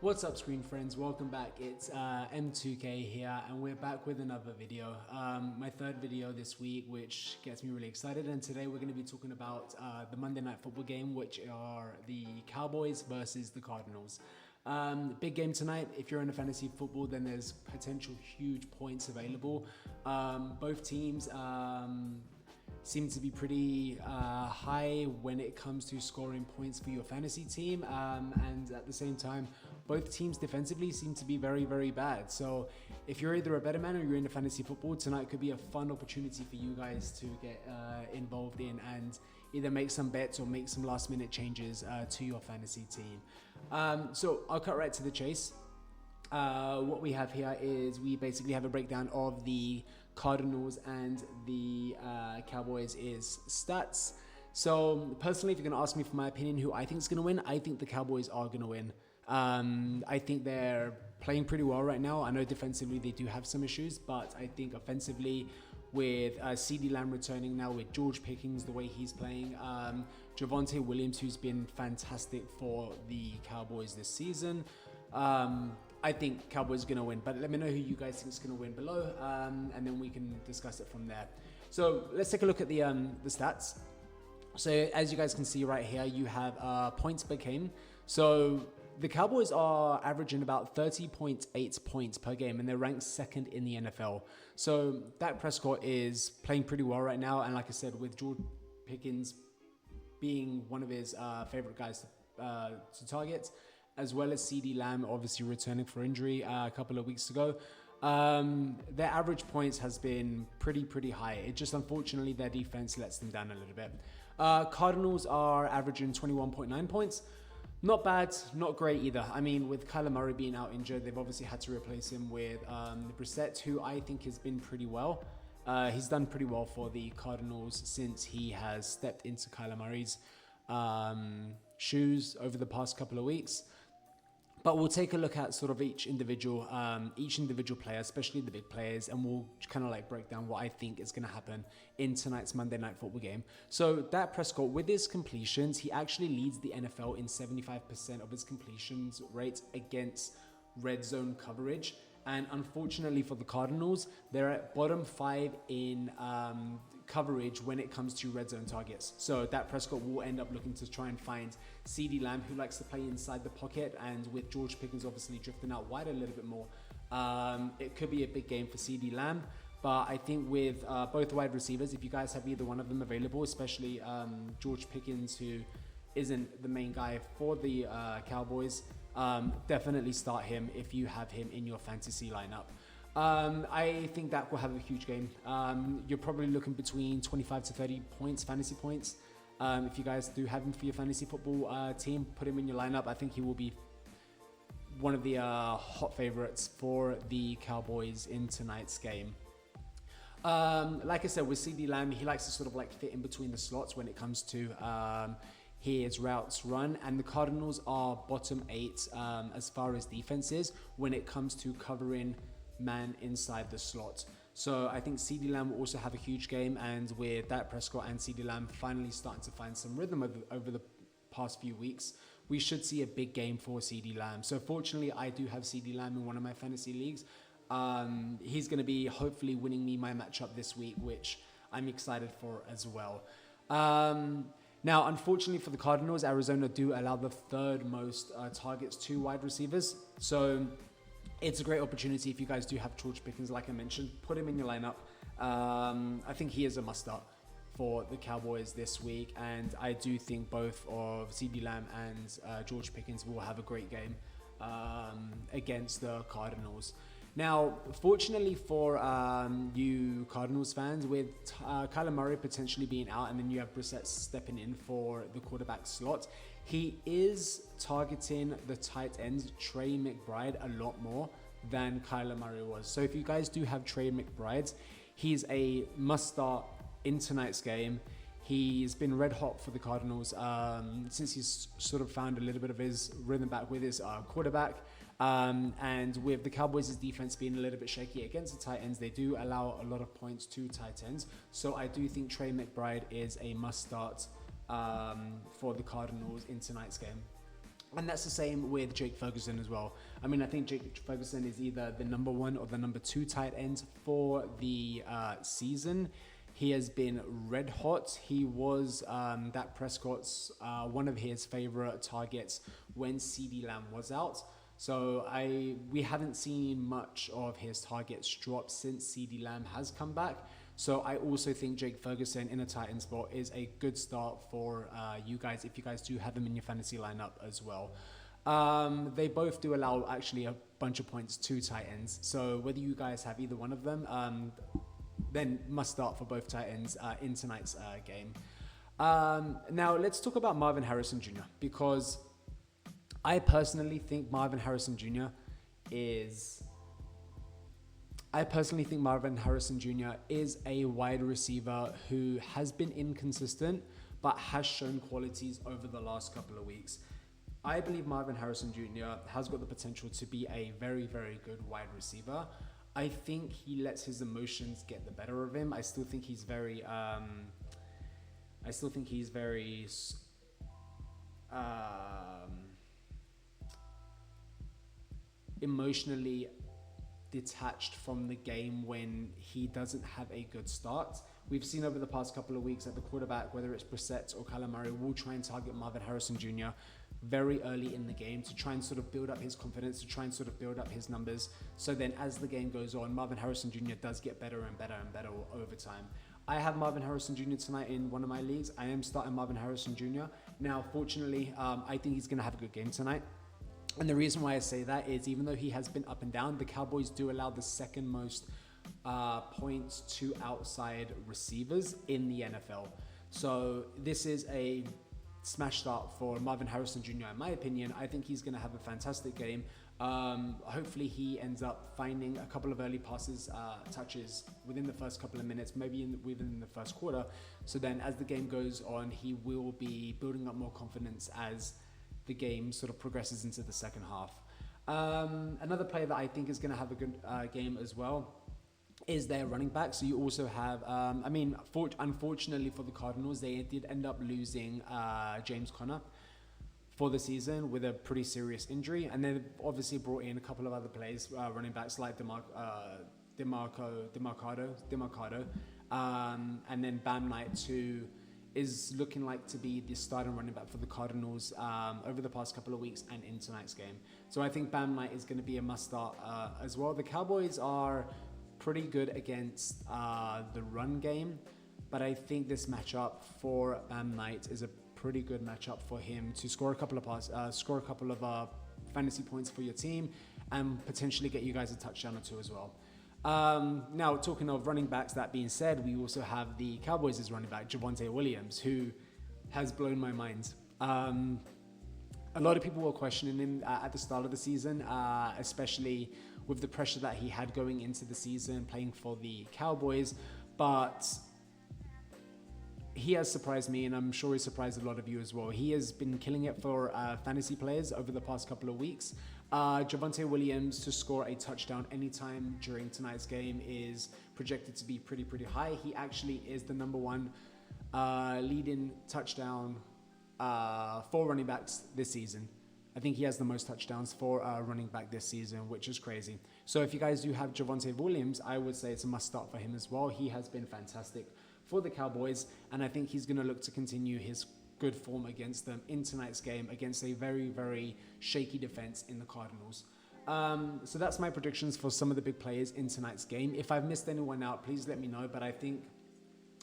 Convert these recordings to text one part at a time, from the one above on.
What's up, screen friends? Welcome back. It's M2K here, and we're back with another video. My third video this week, which gets me really excited. And today we're going to be talking about the Monday Night Football game, which are the Cowboys versus the Cardinals. Big game tonight. If you're into fantasy football, then there's potential huge points available. Both teams seem to be pretty high when it comes to scoring points for your fantasy team, and at the same time both teams defensively seem to be very, very bad. So if you're either a better man or you're into fantasy football, tonight could be a fun opportunity for you guys to get involved in and either make some bets or make some last minute changes to your fantasy team. So I'll cut right to the chase. What we have here is we basically have a breakdown of the Cardinals and the Cowboys is stats. So personally, if you're going to ask me for my opinion who I think is going to win, I think the Cowboys are going to win. I think they're playing pretty well right now. I know defensively they do have some issues, but I think offensively with CD Lamb returning now, with George Pickens, the way he's playing, Javonte Williams, who's been fantastic for the Cowboys this season, I think Cowboys are going to win. But let me know who you guys think is going to win below, and then we can discuss it from there. So let's take a look at the stats. So as you guys can see right here, you have points per game. So the Cowboys are averaging about 30.8 points per game, and they're ranked second in the NFL. So Dak Prescott is playing pretty well right now. And like I said, with George Pickens being one of his favorite guys to target, as well as CD Lamb obviously returning for injury a couple of weeks ago, their average points has been pretty high. It just, unfortunately, their defense lets them down a little bit. Cardinals are averaging 21.9 points. Not bad, not great either. I mean, with Kyler Murray being out injured, they've obviously had to replace him with Brissett, who I think has been pretty well. He's done pretty well for the Cardinals since he has stepped into Kyler Murray's shoes over the past couple of weeks. But we'll take a look at sort of each individual player, especially the big players, and we'll kind of like break down what I think is going to happen in tonight's Monday Night Football game. So Dak Prescott, with his completions, he actually leads the NFL in 75% of his completions rate against red zone coverage. And unfortunately for the Cardinals, they're at bottom 5 in coverage when it comes to red zone targets. So Dak Prescott will end up looking to try and find CD Lamb, who likes to play inside the pocket, and with George Pickens obviously drifting out wide a little bit more, it could be a big game for CD Lamb. But I think with both wide receivers, if you guys have either one of them available, especially George Pickens, who isn't the main guy for the Cowboys, definitely start him if you have him in your fantasy lineup. I think that will have a huge game. You're probably looking between 25 to 30 points, fantasy points. If you guys do have him for your fantasy football team, put him in your lineup. I think he will be one of the hot favorites for the Cowboys in tonight's game. Like I said, with CD Lamb, he likes to sort of like fit in between the slots when it comes to his routes run, and the Cardinals are bottom 8 as far as defenses when it comes to covering man inside the slot. So I think CD Lamb will also have a huge game, and with Dak Prescott and CD Lamb finally starting to find some rhythm over the past few weeks, we should see a big game for CD Lamb. So fortunately, I do have CD Lamb in one of my fantasy leagues. He's going to be hopefully winning me my matchup this week, which I'm excited for as well. Now, unfortunately for the Cardinals, Arizona do allow the third most targets to wide receivers. So it's a great opportunity if you guys do have George Pickens, like I mentioned, put him in your lineup. I think he is a must-start for the Cowboys this week, and I do think both of CD Lamb and George Pickens will have a great game against the Cardinals. Now, fortunately for you Cardinals fans, with Kyler Murray potentially being out and then you have Brissett stepping in for the quarterback slot, he is targeting the tight end Trey McBride a lot more than Kyler Murray was. So if you guys do have Trey McBride, he's a must-start in tonight's game. He's been red hot for the Cardinals since he's sort of found a little bit of his rhythm back with his quarterback. And with the Cowboys' defense being a little bit shaky against the tight ends, they do allow a lot of points to tight ends. So I do think Trey McBride is a must-start for the Cardinals in tonight's game. And that's the same with Jake Ferguson as well. I mean, I think Jake Ferguson is either the number 1 or the number 2 tight end for the season. He has been red hot. He was Dak Prescott's one of his favorite targets when CeeDee Lamb was out. So we haven't seen much of his targets drop since CeeDee Lamb has come back. So I also think Jake Ferguson in a tight end spot is a good start for you guys if you guys do have him in your fantasy lineup as well. They both do allow actually a bunch of points to tight ends. So whether you guys have either one of them, then must start for both tight ends in tonight's game. Now let's talk about Marvin Harrison Jr. because I personally think Marvin Harrison Jr. is a wide receiver who has been inconsistent but has shown qualities over the last couple of weeks. I believe Marvin Harrison Jr. has got the potential to be a very, very good wide receiver. I think he lets his emotions get the better of him. I still think he's very emotionally detached from the game when he doesn't have a good start. We've seen over the past couple of weeks that the quarterback, whether it's Brissett or Kyler Murray, will try and target Marvin Harrison Jr. very early in the game to try and sort of build up his confidence, to try and sort of build up his numbers. So then as the game goes on, Marvin Harrison Jr. does get better and better and better over time. I have Marvin Harrison Jr. tonight in one of my leagues. I am starting Marvin Harrison Jr. Now, fortunately, I think he's going to have a good game tonight. And the reason why I say that is even though he has been up and down, the Cowboys do allow the second most points to outside receivers in the NFL. So this is a smash start for Marvin Harrison Jr. In my opinion. I think he's going to have a fantastic game. Hopefully he ends up finding a couple of early passes, touches within the first couple of minutes, maybe within the first quarter. So then as the game goes on, he will be building up more confidence as the game sort of progresses into the second half. Another player that I think is going to have a good game as well is their running back. So you also have, unfortunately for the Cardinals, they did end up losing James Conner for the season with a pretty serious injury. And they've obviously brought in a couple of other players, running backs like DeMarcado, and then Bam Knight, who is looking like to be the starting running back for the Cardinals over the past couple of weeks and in tonight's game. So I think Bam Knight is going to be a must-start as well. The Cowboys are pretty good against the run game, but I think this matchup for Bam Knight is a pretty good matchup for him to score a couple of fantasy points for your team and potentially get you guys a touchdown or two as well. Now, talking of running backs, that being said, we also have the Cowboys' running back, Javonte Williams, who has blown my mind. A lot of people were questioning him at the start of the season, especially with the pressure that he had going into the season playing for the Cowboys. But he has surprised me, and I'm sure he surprised a lot of you as well. He has been killing it for fantasy players over the past couple of weeks. Javonte Williams to score a touchdown anytime during tonight's game is projected to be pretty high. He actually is the number one leading touchdown for running backs this season. I think he has the most touchdowns for a running back this season, which is crazy. So if you guys do have Javonte Williams, I would say it's a must start for him as well. He has been fantastic for the Cowboys, and I think he's going to look to continue his good form against them in tonight's game against a very, very shaky defense in the Cardinals. So that's my predictions for some of the big players in tonight's game. If I've missed anyone out, please let me know, but I think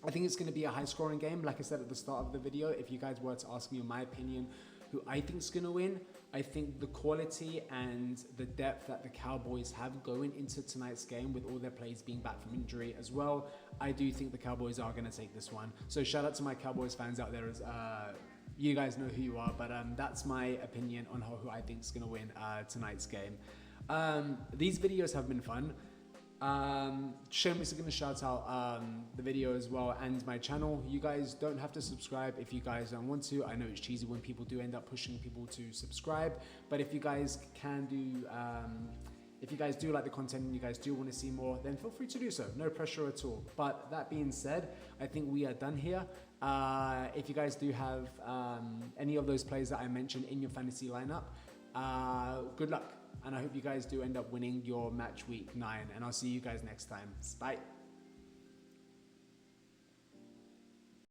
it's going to be a high scoring game. Like I said at the start of the video, if you guys were to ask me my opinion who I think is going to win, I think the quality and the depth that the Cowboys have going into tonight's game with all their players being back from injury as well, I do think the Cowboys are going to take this one. So shout out to my Cowboys fans out there. As you guys know who you are, but that's my opinion on who I think is going to win tonight's game. These videos have been fun. Shamelessly going to shout out the video as well and my channel. You guys don't have to subscribe if you guys don't want to. I know it's cheesy when people do end up pushing people to subscribe, but if you guys can do, if you guys do like the content and you guys do want to see more, then feel free to do so. No pressure at all. But that being said, I think we are done here. If you guys do have any of those players that I mentioned in your fantasy lineup, good luck. And I hope you guys do end up winning your match week 9. And I'll see you guys next time. Bye.